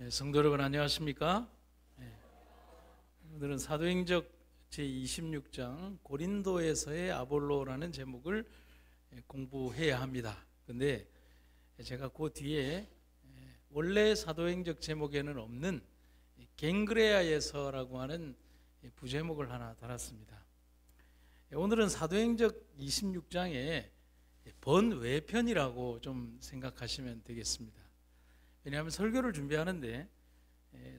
성도 여러분 안녕하십니까? 오늘은 사도행전 제26장 고린도에서의 아볼로라는 제목을 공부해야 합니다. 근데 제가 그 뒤에 원래 사도행전 제목에는 없는 갱그레아에서라고 하는 부제목을 하나 달았습니다. 오늘은 사도행전 26장의 번외편이라고 좀 생각하시면 되겠습니다. 왜냐하면 설교를 준비하는데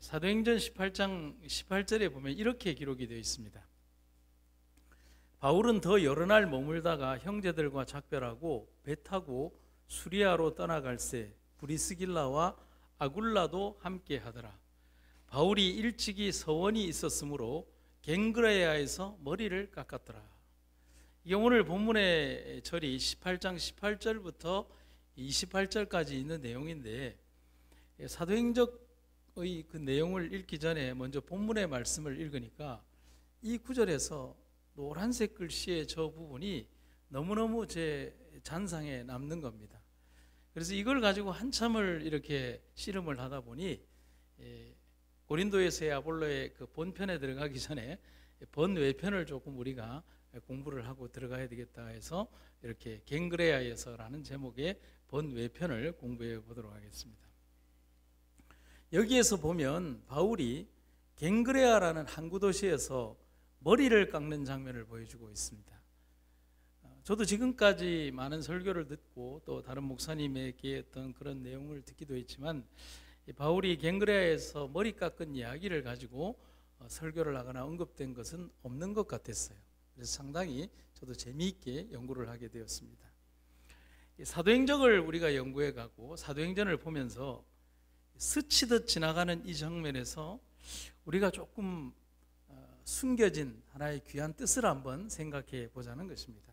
사도행전 18장 18절에 보면 이렇게 기록이 되어 있습니다. 바울은 더 여러 날 머물다가 형제들과 작별하고 배 타고 수리아로 떠나갈새 브리스길라와 아굴라도 함께 하더라. 바울이 일찍이 서원이 있었으므로 갱그레아에서 머리를 깎았더라. 이게 오늘 본문의 절이 18장 18절부터 28절까지 있는 내용인데, 사도행전의 그 내용을 읽기 전에 먼저 본문의 말씀을 읽으니까 이 구절에서 노란색 글씨의 저 부분이 너무너무 제 잔상에 남는 겁니다. 그래서 이걸 가지고 한참을 이렇게 씨름을 하다 보니 고린도에서의 아볼로의 그 본편에 들어가기 전에 번외편을 조금 우리가 공부를 하고 들어가야 되겠다 해서 이렇게 갱그레아에서라는 제목의 번외편을 공부해 보도록 하겠습니다. 여기에서 보면 바울이 갱그레아라는 항구 도시에서 머리를 깎는 장면을 보여주고 있습니다. 저도 지금까지 많은 설교를 듣고 또 다른 목사님에게 어떤 그런 내용을 듣기도 했지만 바울이 갱그레아에서 머리 깎은 이야기를 가지고 설교를 하거나 언급된 것은 없는 것 같았어요. 그래서 상당히 저도 재미있게 연구를 하게 되었습니다. 사도행전을 우리가 연구해 가고 사도행전을 보면서 스치듯 지나가는 이 장면에서 우리가 조금 숨겨진 하나의 귀한 뜻을 한번 생각해 보자는 것입니다.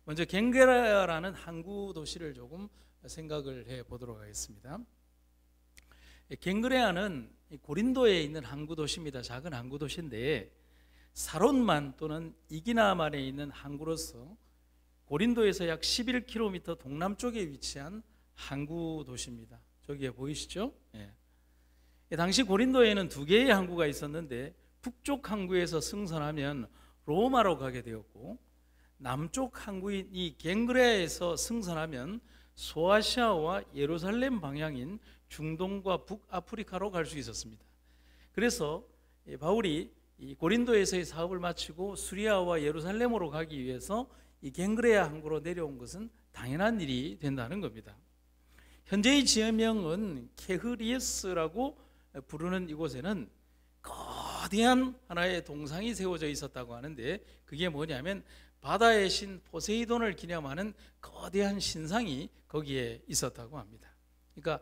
먼저 갱그레아라는 항구 도시를 조금 생각을 해 보도록 하겠습니다. 갱그레아는 고린도에 있는 항구 도시입니다. 작은 항구 도시인데 사론만 또는 이기나만에 있는 항구로서 고린도에서 약 11km 동남쪽에 위치한 항구 도시입니다. 저기에 보이시죠? 당시 고린도에는 두 개의 항구가 있었는데 북쪽 항구에서 승선하면 로마로 가게 되었고 남쪽 항구인 이 갱그레아에서 승선하면 소아시아와 예루살렘 방향인 중동과 북아프리카로 갈 수 있었습니다. 그래서 바울이 이 고린도에서의 사업을 마치고 수리아와 예루살렘으로 가기 위해서 이 갱그레아 항구로 내려온 것은 당연한 일이 된다는 겁니다. 현재의 지명은 케흐리에스라고 부르는 이곳에는 거대한 하나의 동상이 세워져 있었다고 하는데 그게 뭐냐면 바다의 신 포세이돈을 기념하는 거대한 신상이 거기에 있었다고 합니다. 그러니까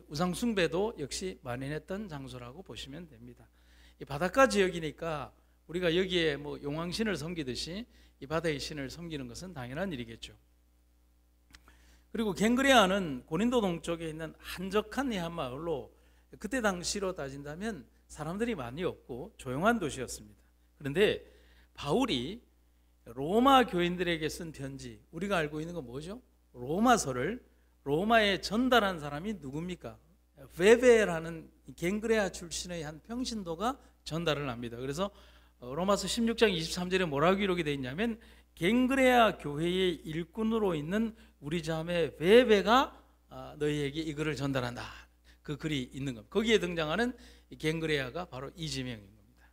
우상 숭배도 역시 만연했던 장소라고 보시면 됩니다. 이 바닷가 지역이니까 우리가 여기에 뭐 용왕신을 섬기듯이 이 바다의 신을 섬기는 것은 당연한 일이겠죠. 그리고 갱그레아는 고린도 동쪽에 있는 한적한 한 마을로 그때 당시로 따진다면 사람들이 많이 없고 조용한 도시였습니다. 그런데 바울이 로마 교인들에게 쓴 편지, 우리가 알고 있는 건 뭐죠? 로마서를 로마에 전달한 사람이 누굽니까? 베베라는 갱그레아 출신의 한 평신도가 전달을 합니다. 그래서 로마서 16장 23절에 뭐라고 기록이 되어 있냐면 갱그레아 교회의 일꾼으로 있는 우리 자매 베베가 너희에게 이 글을 전달한다. 그 글이 있는 겁니다. 거기에 등장하는 갱그레아가 바로 이 지명인 겁니다.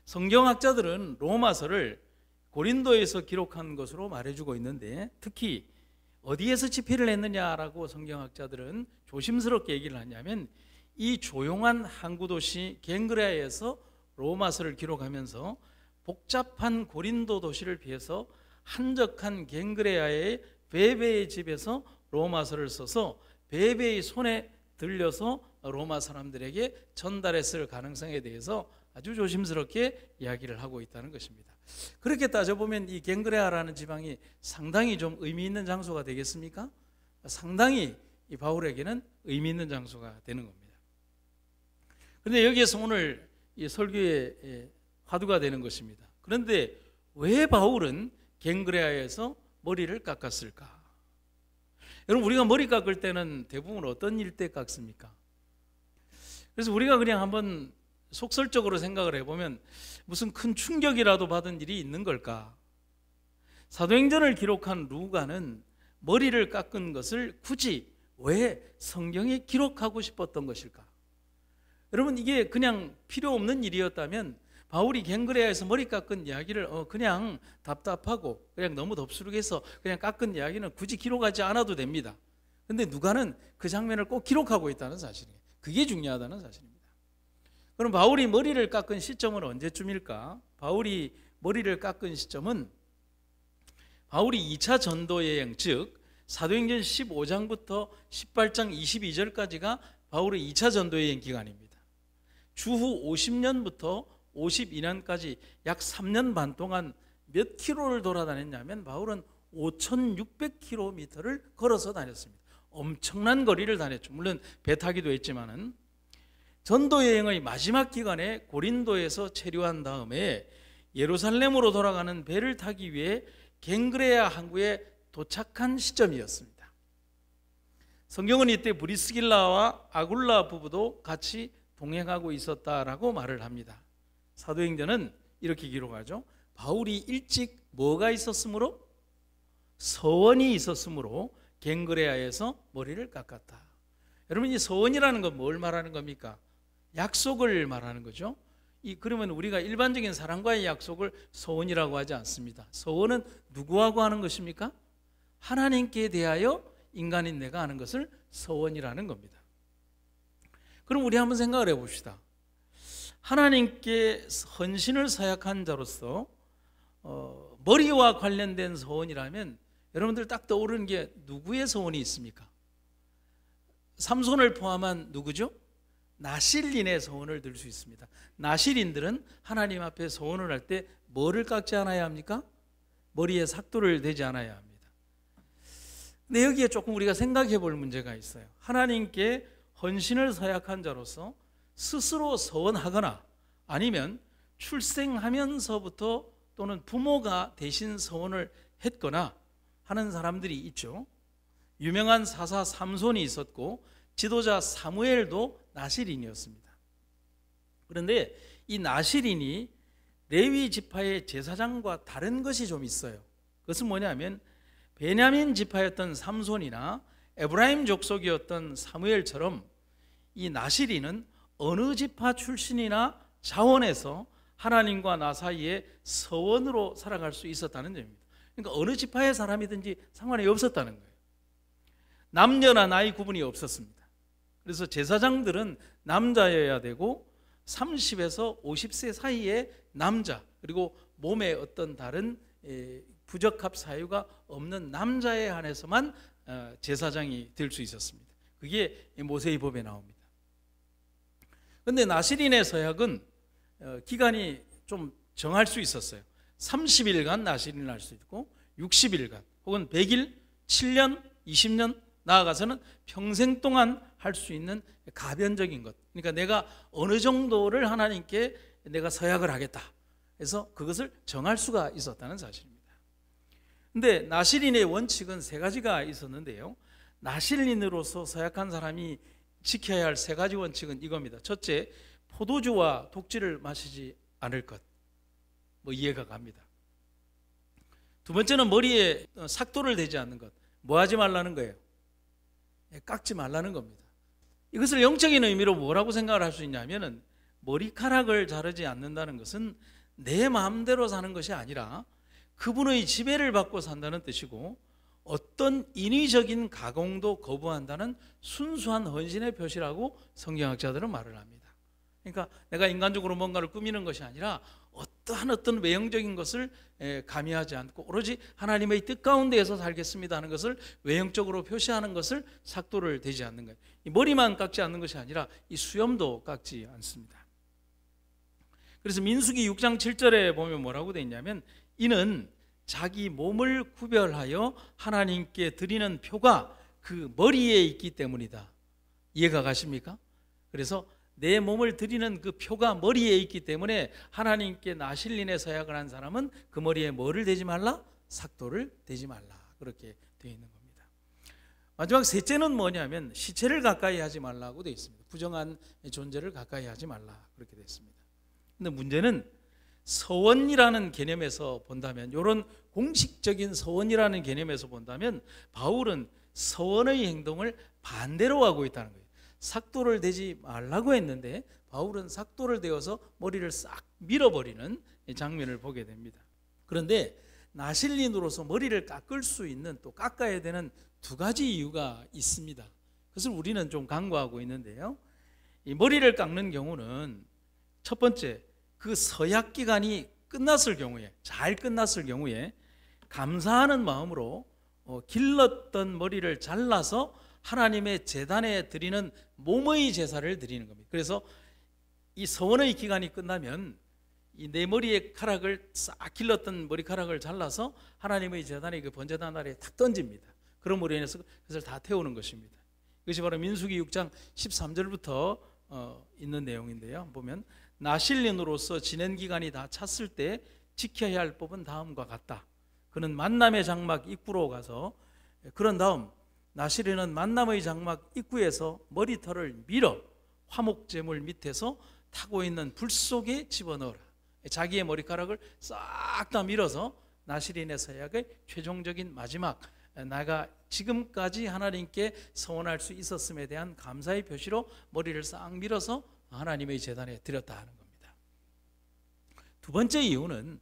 성경학자들은 로마서를 고린도에서 기록한 것으로 말해주고 있는데 특히 어디에서 집필을 했느냐라고 성경학자들은 조심스럽게 얘기를 하냐면 이 조용한 항구도시 갱그레아에서 로마서를 기록하면서 복잡한 고린도 도시를 피해서 한적한 갱그레아의 베베의 집에서 로마서를 써서 베베의 손에 들려서 로마 사람들에게 전달했을 가능성에 대해서 아주 조심스럽게 이야기를 하고 있다는 것입니다. 그렇게 따져보면 이 갱그레아라는 지방이 상당히 좀 의미 있는 장소가 되겠습니까? 상당히 이 바울에게는 의미 있는 장소가 되는 겁니다. 그런데 여기에서 오늘 이 설교의 화두가 되는 것입니다. 그런데 왜 바울은 갱그레아에서 머리를 깎았을까? 여러분, 우리가 머리 깎을 때는 대부분 어떤 일 때 깎습니까? 그래서 우리가 그냥 한번 속설적으로 생각을 해보면 무슨 큰 충격이라도 받은 일이 있는 걸까? 사도행전을 기록한 루가는 머리를 깎은 것을 굳이 왜 성경에 기록하고 싶었던 것일까? 여러분, 이게 그냥 필요 없는 일이었다면 바울이 갱그레아에서 머리 깎은 이야기를 그냥 답답하고 그냥 너무 덥수룩해서 그냥 깎은 이야기는 굳이 기록하지 않아도 됩니다. 그런데 누가는 그 장면을 꼭 기록하고 있다는 사실이에요. 그게 중요하다는 사실입니다. 그럼 바울이 머리를 깎은 시점은 언제쯤일까? 바울이 머리를 깎은 시점은 바울이 2차 전도 여행, 즉 사도행전 15장부터 18장 22절까지가 바울의 2차 전도 여행 기간입니다. 주후 50년부터 52년까지 약 3년 반 동안 몇 킬로를 돌아다녔냐면 바울은 5,600km를 걸어서 다녔습니다. 엄청난 거리를 다녔죠. 물론 배 타기도 했지만은. 전도 여행의 마지막 기간에 고린도에서 체류한 다음에 예루살렘으로 돌아가는 배를 타기 위해 갱그레아 항구에 도착한 시점이었습니다. 성경은 이때 브리스길라와 아굴라 부부도 같이 동행하고 있었다라고 말을 합니다. 사도행전은 이렇게 기록하죠. 바울이 일찍 뭐가 있었으므로? 서원이 있었으므로 갱그레아에서 머리를 깎았다. 여러분, 이 서원이라는 건 뭘 말하는 겁니까? 약속을 말하는 거죠. 그러면 우리가 일반적인 사람과의 약속을 서원이라고 하지 않습니다. 서원은 누구하고 하는 것입니까? 하나님께 대하여 인간인 내가 하는 것을 서원이라는 겁니다. 그럼 우리 한번 생각을 해봅시다. 하나님께 헌신을 서약한 자로서 머리와 관련된 서원이라면 여러분들 딱 떠오르는 게 누구의 서원이 있습니까? 삼손을 포함한 누구죠? 나실인의 서원을 들 수 있습니다. 나실인들은 하나님 앞에 서원을 할 때 뭐를 깎지 않아야 합니까? 머리에 삭도를 대지 않아야 합니다. 근데 여기에 조금 우리가 생각해 볼 문제가 있어요. 하나님께 헌신을 서약한 자로서 스스로 서원하거나 아니면 출생하면서부터 또는 부모가 대신 서원을 했거나 하는 사람들이 있죠. 유명한 사사 삼손이 있었고 지도자 사무엘도 나실인이었습니다. 그런데 이 나실인이 레위 지파의 제사장과 다른 것이 좀 있어요. 그것은 뭐냐면 베냐민 지파였던 삼손이나 에브라임 족속이었던 사무엘처럼 이 나실인은 어느 지파 출신이나 자원해서 하나님과 나 사이에 서원으로 살아갈 수 있었다는 점입니다. 그러니까 어느 지파의 사람이든지 상관이 없었다는 거예요. 남녀나 나이 구분이 없었습니다. 그래서 제사장들은 남자여야 되고 30에서 50세 사이의 남자, 그리고 몸에 어떤 다른 부적합 사유가 없는 남자에 한해서만 제사장이 될 수 있었습니다. 그게 모세의 법에 나옵니다. 그런데 나실인의 서약은 기간이 좀 정할 수 있었어요. 30일간 나실인을 할 수 있고 60일간 혹은 100일, 7년, 20년 나아가서는 평생 동안 할 수 있는 가변적인 것. 그러니까 내가 어느 정도를 하나님께 내가 서약을 하겠다 해서 그것을 정할 수가 있었다는 사실입니다. 그런데 나실인의 원칙은 세 가지가 있었는데요. 나실인으로서 서약한 사람이 지켜야 할 세 가지 원칙은 이겁니다. 첫째, 포도주와 독주를 마시지 않을 것. 이해가 갑니다. 두 번째는 머리에 삭도를 대지 않는 것. 뭐 하지 말라는 거예요? 깎지 말라는 겁니다. 이것을 영적인 의미로 뭐라고 생각을 할 수 있냐면은 머리카락을 자르지 않는다는 것은 내 마음대로 사는 것이 아니라 그분의 지배를 받고 산다는 뜻이고 어떤 인위적인 가공도 거부한다는 순수한 헌신의 표시라고 성경학자들은 말을 합니다. 그러니까 내가 인간적으로 뭔가를 꾸미는 것이 아니라 어떤 외형적인 것을 가미하지 않고 오로지 하나님의 뜻 가운데에서 살겠습니다 하는 것을 외형적으로 표시하는 것을 삭도를 대지 않는 거예요. 이 머리만 깎지 않는 것이 아니라 이 수염도 깎지 않습니다. 그래서 민수기 6장 7절에 보면 뭐라고 되어 있냐면 이는 자기 몸을 구별하여 하나님께 드리는 표가 그 머리에 있기 때문이다. 이해가 가십니까? 그래서 내 몸을 드리는 그 표가 머리에 있기 때문에 하나님께 나실린의 서약을 한 사람은 그 머리에 뭐를 대지 말라? 삭도를 대지 말라. 그렇게 되어 있는 겁니다. 마지막 셋째는 뭐냐면 시체를 가까이 하지 말라고 되어 있습니다. 부정한 존재를 가까이 하지 말라 그렇게 되어 있습니다. 근데 문제는 서원이라는 개념에서 본다면, 이런 공식적인 서원이라는 개념에서 본다면 바울은 서원의 행동을 반대로 하고 있다는 거예요. 삭도를 대지 말라고 했는데 바울은 삭도를 대어서 머리를 싹 밀어버리는 장면을 보게 됩니다. 그런데 나실린으로서 머리를 깎을 수 있는, 또 깎아야 되는 두 가지 이유가 있습니다. 그것을 우리는 좀 간과하고 있는데요, 이 머리를 깎는 경우는 첫 번째, 그 서약 기간이 끝났을 경우에, 잘 끝났을 경우에 감사하는 마음으로 길렀던 머리를 잘라서 하나님의 제단에 드리는 몸의 제사를 드리는 겁니다. 그래서 이 서원의 기간이 끝나면 이 내 머리의 카락을 싹 길렀던 머리카락을 잘라서 하나님의 제단에, 그 번제단 아래에 탁 던집니다. 그럼으로 인해서 그것을 다 태우는 것입니다. 이것이 바로 민수기 6장 13절부터 있는 내용인데요, 보면 나실린으로서 지낸 기간이 다 찼을 때 지켜야 할 법은 다음과 같다. 그는 만남의 장막 입구로 가서, 그런 다음 나실린은 만남의 장막 입구에서 머리털을 밀어 화목제물 밑에서 타고 있는 불 속에 집어넣어라. 자기의 머리카락을 싹 다 밀어서 나실린의 서약의 최종적인 마지막, 내가 지금까지 하나님께 서원할 수 있었음에 대한 감사의 표시로 머리를 싹 밀어서 하나님의 제단에 드렸다 하는 겁니다. 두 번째 이유는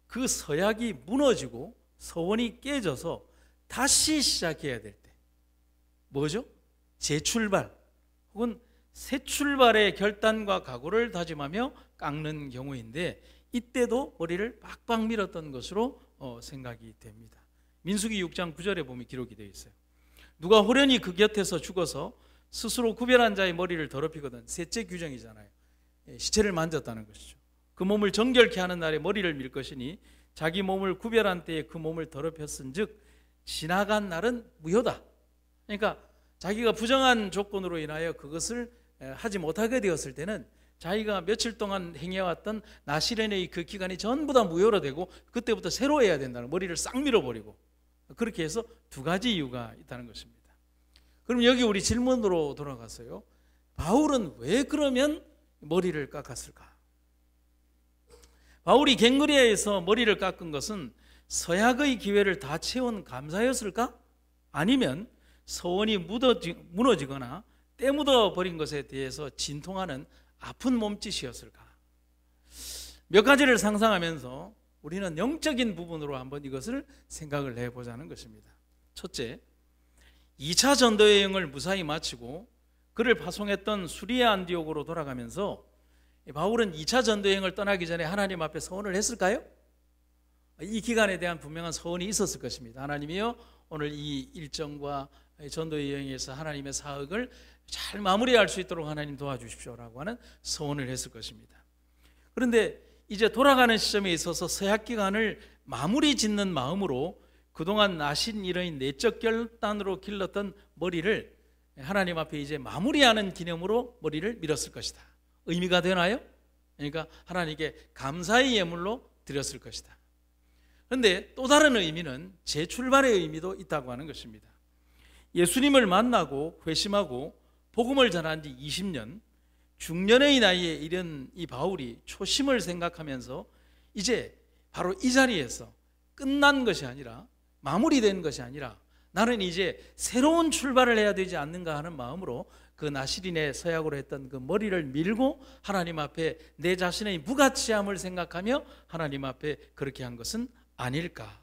그 서약이 무너지고 서원이 깨져서 다시 시작해야 될 때, 뭐죠? 재출발 혹은 새 출발의 결단과 각오를 다짐하며 깎는 경우인데, 이때도 머리를 빡빡 밀었던 것으로 생각이 됩니다. 민수기 6장 9절에 보면 기록이 되어 있어요. 누가 호련히 그 곁에서 죽어서 스스로 구별한 자의 머리를 더럽히거든. 셋째 규정이잖아요. 시체를 만졌다는 것이죠. 그 몸을 정결케 하는 날에 머리를 밀 것이니 자기 몸을 구별한 때에 그 몸을 더럽혔은 즉 지나간 날은 무효다. 그러니까 자기가 부정한 조건으로 인하여 그것을 하지 못하게 되었을 때는 자기가 며칠 동안 행해왔던 나실린의 그 기간이 전부 다 무효로 되고 그때부터 새로 해야 된다는, 머리를 싹 밀어버리고, 그렇게 해서 두 가지 이유가 있다는 것입니다. 그럼 여기 우리 질문으로 돌아가서요, 바울은 왜 그러면 머리를 깎았을까? 바울이 갱그리아에서 머리를 깎은 것은 서약의 기회를 다 채운 감사였을까? 아니면 서원이 무너지거나 때묻어 버린 것에 대해서 진통하는 아픈 몸짓이었을까? 몇 가지를 상상하면서 우리는 영적인 부분으로 한번 이것을 생각을 해보자는 것입니다. 첫째, 2차 전도 여행을 무사히 마치고 그를 파송했던 수리아 안디옥으로 돌아가면서 바울은 2차 전도 여행을 떠나기 전에 하나님 앞에 서원을 했을까요? 이 기간에 대한 분명한 서원이 있었을 것입니다. 하나님이여, 오늘 이 일정과 전도 여행에서 하나님의 사역을 잘 마무리할 수 있도록 하나님 도와주십시오라고 하는 서원을 했을 것입니다. 그런데 이제 돌아가는 시점에 있어서 서약 기간을 마무리 짓는 마음으로 그동안 나신 일의 내적 결단으로 길렀던 머리를 하나님 앞에 이제 마무리하는 기념으로 머리를 밀었을 것이다. 의미가 되나요? 그러니까 하나님께 감사의 예물로 드렸을 것이다. 그런데 또 다른 의미는 재출발의 의미도 있다고 하는 것입니다. 예수님을 만나고 회심하고 복음을 전한 지 20년, 중년의 나이에 이른 이 바울이 초심을 생각하면서 이제 바로 이 자리에서 끝난 것이 아니라, 마무리된 것이 아니라 나는 이제 새로운 출발을 해야 되지 않는가 하는 마음으로 그 나실린의 서약으로 했던 그 머리를 밀고 하나님 앞에 내 자신의 무가치함을 생각하며 하나님 앞에 그렇게 한 것은 아닐까.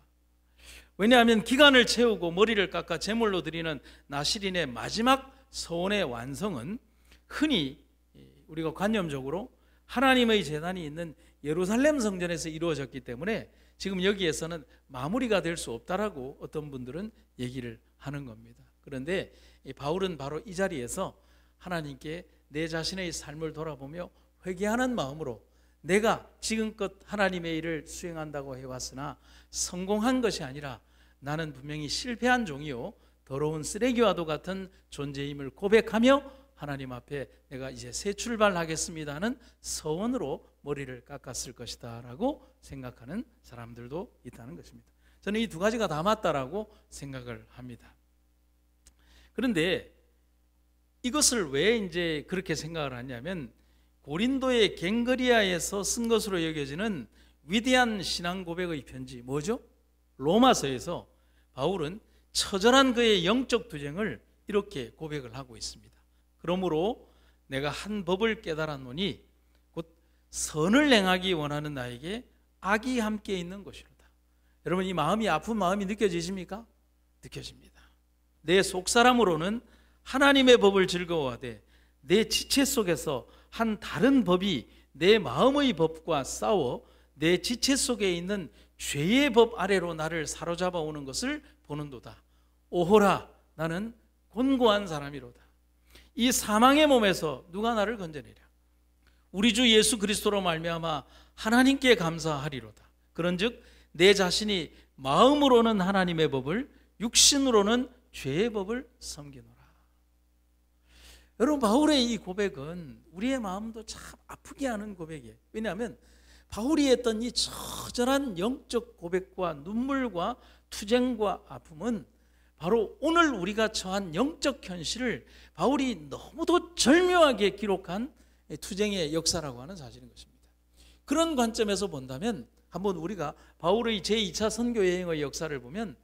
왜냐하면 기간을 채우고 머리를 깎아 제물로 드리는 나실린의 마지막 서원의 완성은 흔히 우리가 관념적으로 하나님의 제단이 있는 예루살렘 성전에서 이루어졌기 때문에 지금 여기에서는 마무리가 될 수 없다라고 어떤 분들은 얘기를 하는 겁니다. 그런데 바울은 바로 이 자리에서 하나님께 내 자신의 삶을 돌아보며 회개하는 마음으로 내가 지금껏 하나님의 일을 수행한다고 해왔으나 성공한 것이 아니라 나는 분명히 실패한 종이요 더러운 쓰레기와도 같은 존재임을 고백하며 하나님 앞에 내가 이제 새 출발하겠습니다 하는 서원으로 머리를 깎았을 것이다 라고 생각하는 사람들도 있다는 것입니다. 저는 이 두 가지가 다 맞다라고 생각을 합니다. 그런데 이것을 왜 이제 그렇게 생각을 하냐면 고린도의 갱그리아에서 쓴 것으로 여겨지는 위대한 신앙 고백의 편지 뭐죠? 로마서에서 바울은 처절한 그의 영적 투쟁을 이렇게 고백을 하고 있습니다. 그러므로 내가 한 법을 깨달았노니 곧 선을 행하기 원하는 나에게 악이 함께 있는 것이로다. 여러분, 이 마음이 아픈 마음이 느껴지십니까? 느껴집니다. 내 속사람으로는 하나님의 법을 즐거워하되 내 지체 속에서 한 다른 법이 내 마음의 법과 싸워 내 지체 속에 있는 죄의 법 아래로 나를 사로잡아 오는 것을 보는도다. 오호라, 나는 곤고한 사람이로다. 이 사망의 몸에서 누가 나를 건져내랴? 우리 주 예수 그리스도로 말미암아 하나님께 감사하리로다. 그런즉 내 자신이 마음으로는 하나님의 법을, 육신으로는 죄의 법을 섬기노라. 여러분, 바울의 이 고백은 우리의 마음도 참 아프게 하는 고백이에요. 왜냐하면 바울이 했던 이 처절한 영적 고백과 눈물과 투쟁과 아픔은 바로 오늘 우리가 처한 영적 현실을 바울이 너무도 절묘하게 기록한 투쟁의 역사라고 하는 사실인 것입니다. 그런 관점에서 본다면 한번 우리가 바울의 제2차 선교 여행의 역사를 보면,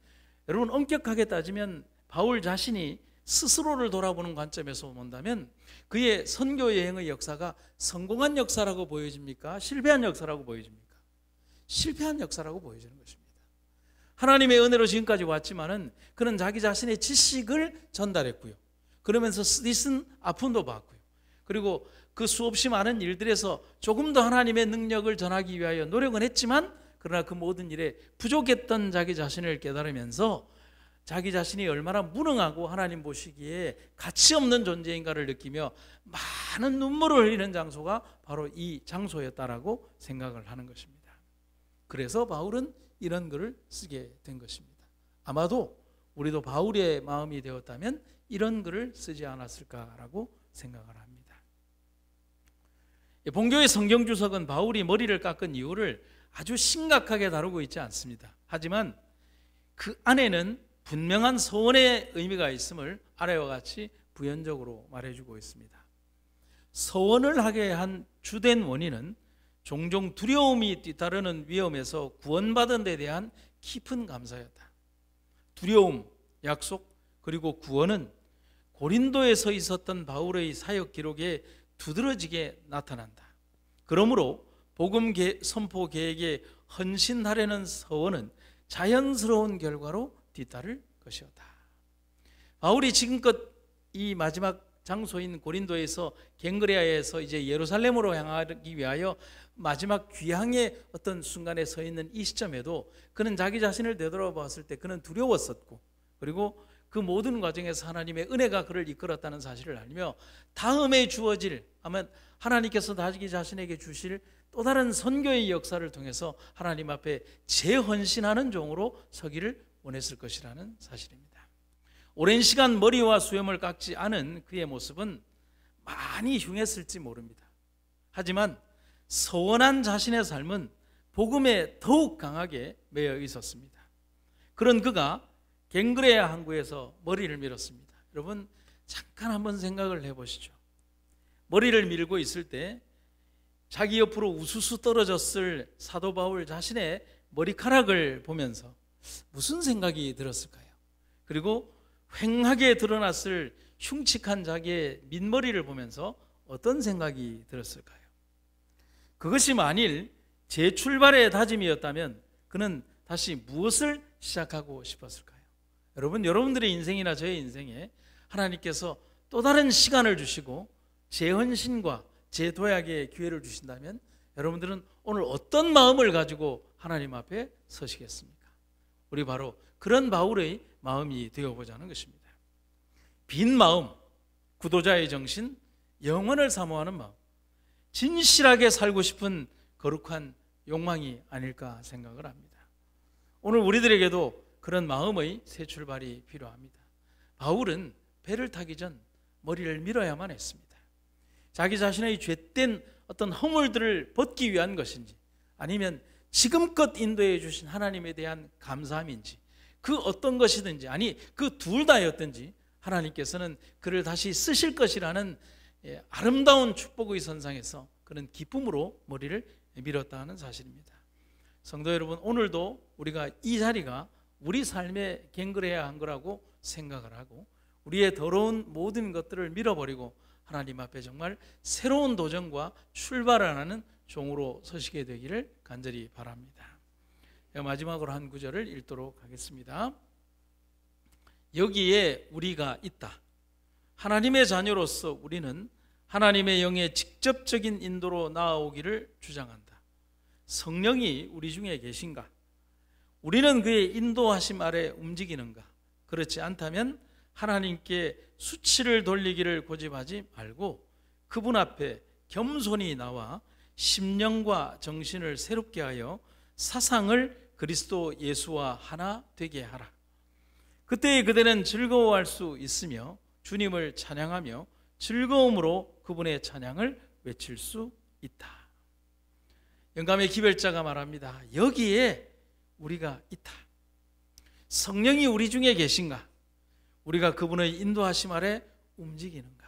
여러분, 엄격하게 따지면 바울 자신이 스스로를 돌아보는 관점에서 본다면 그의 선교 여행의 역사가 성공한 역사라고 보여집니까? 실패한 역사라고 보여집니까? 실패한 역사라고 보여지는 것입니다. 하나님의 은혜로 지금까지 왔지만은 그는 자기 자신의 지식을 전달했고요. 그러면서 쓰디쓴 아픔도 받고요. 그리고 그 수없이 많은 일들에서 조금 더 하나님의 능력을 전하기 위하여 노력은 했지만, 그러나 그 모든 일에 부족했던 자기 자신을 깨달으면서 자기 자신이 얼마나 무능하고 하나님 보시기에 가치 없는 존재인가를 느끼며 많은 눈물을 흘리는 장소가 바로 이 장소였다라고 생각을 하는 것입니다. 그래서 바울은 이런 글을 쓰게 된 것입니다. 아마도 우리도 바울의 마음이 되었다면 이런 글을 쓰지 않았을까라고 생각을 합니다. 본교의 성경주석은 바울이 머리를 깎은 이유를 아주 심각하게 다루고 있지 않습니다. 하지만 그 안에는 분명한 서원의 의미가 있음을 아래와 같이 부연적으로 말해주고 있습니다. 서원을 하게 한 주된 원인은 종종 두려움이 뒤따르는 위험에서 구원받은 데 대한 깊은 감사였다. 두려움, 약속, 그리고 구원은 고린도에서 있었던 바울의 사역 기록에 두드러지게 나타난다. 그러므로 복음 선포 계획에 헌신하려는 서원은 자연스러운 결과로 뒤따를 것이었다. 바울이 지금껏 이 마지막 장소인 고린도에서 갱그레아에서 이제 예루살렘으로 향하기 위하여 마지막 귀향의 어떤 순간에 서 있는 이 시점에도 그는 자기 자신을 되돌아봤을 때 그는 두려웠었고, 그리고 그 모든 과정에서 하나님의 은혜가 그를 이끌었다는 사실을 알며 다음에 주어질, 아마 하나님께서 자기 자신에게 주실 또 다른 선교의 역사를 통해서 하나님 앞에 재헌신하는 종으로 서기를 원했을 것이라는 사실입니다. 오랜 시간 머리와 수염을 깎지 않은 그의 모습은 많이 흉했을지 모릅니다. 하지만 서원한 자신의 삶은 복음에 더욱 강하게 매여 있었습니다. 그런 그가 갱그레아 항구에서 머리를 밀었습니다. 여러분, 잠깐 한번 생각을 해보시죠. 머리를 밀고 있을 때 자기 옆으로 우수수 떨어졌을 사도 바울 자신의 머리카락을 보면서 무슨 생각이 들었을까요? 그리고 휑하게 드러났을 흉측한 자기의 민머리를 보면서 어떤 생각이 들었을까요? 그것이 만일 재출발의 다짐이었다면 그는 다시 무엇을 시작하고 싶었을까요? 여러분, 여러분들의 인생이나 저의 인생에 하나님께서 또 다른 시간을 주시고 재헌신과 재도약의 기회를 주신다면 여러분들은 오늘 어떤 마음을 가지고 하나님 앞에 서시겠습니까? 우리 바로 그런 바울의 마음이 되어보자는 것입니다. 빈 마음, 구도자의 정신, 영원을 사모하는 마음, 진실하게 살고 싶은 거룩한 욕망이 아닐까 생각을 합니다. 오늘 우리들에게도 그런 마음의 새 출발이 필요합니다. 바울은 배를 타기 전 머리를 밀어야만 했습니다. 자기 자신의 죄된 어떤 허물들을 벗기 위한 것인지, 아니면 지금껏 인도해 주신 하나님에 대한 감사함인지, 그 어떤 것이든지, 아니 그 둘 다였든지 하나님께서는 그를 다시 쓰실 것이라는 아름다운 축복의 선상에서 그는 기쁨으로 머리를 밀었다 하는 사실입니다. 성도 여러분, 오늘도 우리가 이 자리가 우리 삶에 갱그레야 한 거라고 생각을 하고 우리의 더러운 모든 것들을 밀어버리고 하나님 앞에 정말 새로운 도전과 출발을 하는 종으로 서시게 되기를 간절히 바랍니다. 마지막으로 한 구절을 읽도록 하겠습니다. 여기에 우리가 있다. 하나님의 자녀로서 우리는 하나님의 영의 직접적인 인도로 나아오기를 주장한다. 성령이 우리 중에 계신가? 우리는 그의 인도하심 아래 움직이는가? 그렇지 않다면 하나님께 수치를 돌리기를 고집하지 말고 그분 앞에 겸손히 나와 심령과 정신을 새롭게 하여 사상을 그리스도 예수와 하나 되게 하라. 그때 그대는 즐거워할 수 있으며 주님을 찬양하며 즐거움으로 그분의 찬양을 외칠 수 있다. 영감의 기별자가 말합니다. 여기에 우리가 있다. 성령이 우리 중에 계신가? 우리가 그분의 인도하심 아래 움직이는가?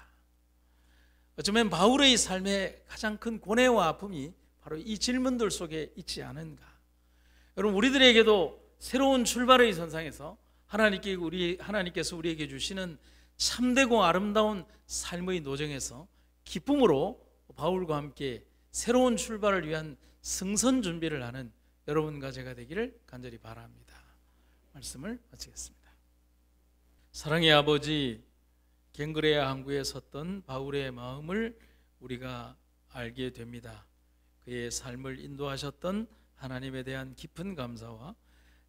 어쩌면 바울의 삶의 가장 큰 고뇌와 아픔이 바로 이 질문들 속에 있지 않은가? 여러분, 우리들에게도 새로운 출발의 선상에서 하나님께서 우리에게 주시는 참되고 아름다운 삶의 노정에서 기쁨으로 바울과 함께 새로운 출발을 위한 승선 준비를 하는 여러분과 제가 되기를 간절히 바랍니다. 말씀을 마치겠습니다. 사랑의 아버지, 갱그레아 항구에 섰던 바울의 마음을 우리가 알게 됩니다. 그의 삶을 인도하셨던 하나님에 대한 깊은 감사와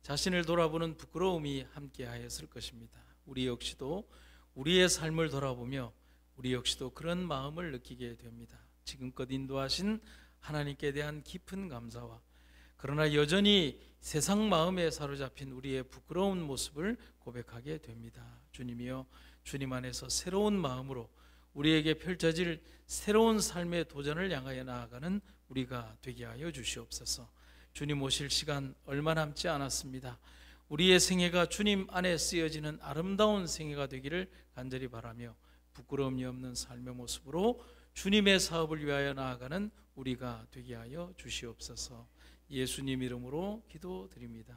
자신을 돌아보는 부끄러움이 함께하였을 것입니다. 우리 역시도 우리의 삶을 돌아보며 우리 역시도 그런 마음을 느끼게 됩니다. 지금껏 인도하신 하나님께 대한 깊은 감사와 그러나 여전히 세상 마음에 사로잡힌 우리의 부끄러운 모습을 고백하게 됩니다. 주님이여, 주님 안에서 새로운 마음으로 우리에게 펼쳐질 새로운 삶의 도전을 향하여 나아가는 우리가 되게 하여 주시옵소서. 주님 오실 시간 얼마 남지 않았습니다. 우리의 생애가 주님 안에 쓰여지는 아름다운 생애가 되기를 간절히 바라며 부끄러움이 없는 삶의 모습으로 주님의 사업을 위하여 나아가는 우리가 되게 하여 주시옵소서. 예수님 이름으로 기도드립니다.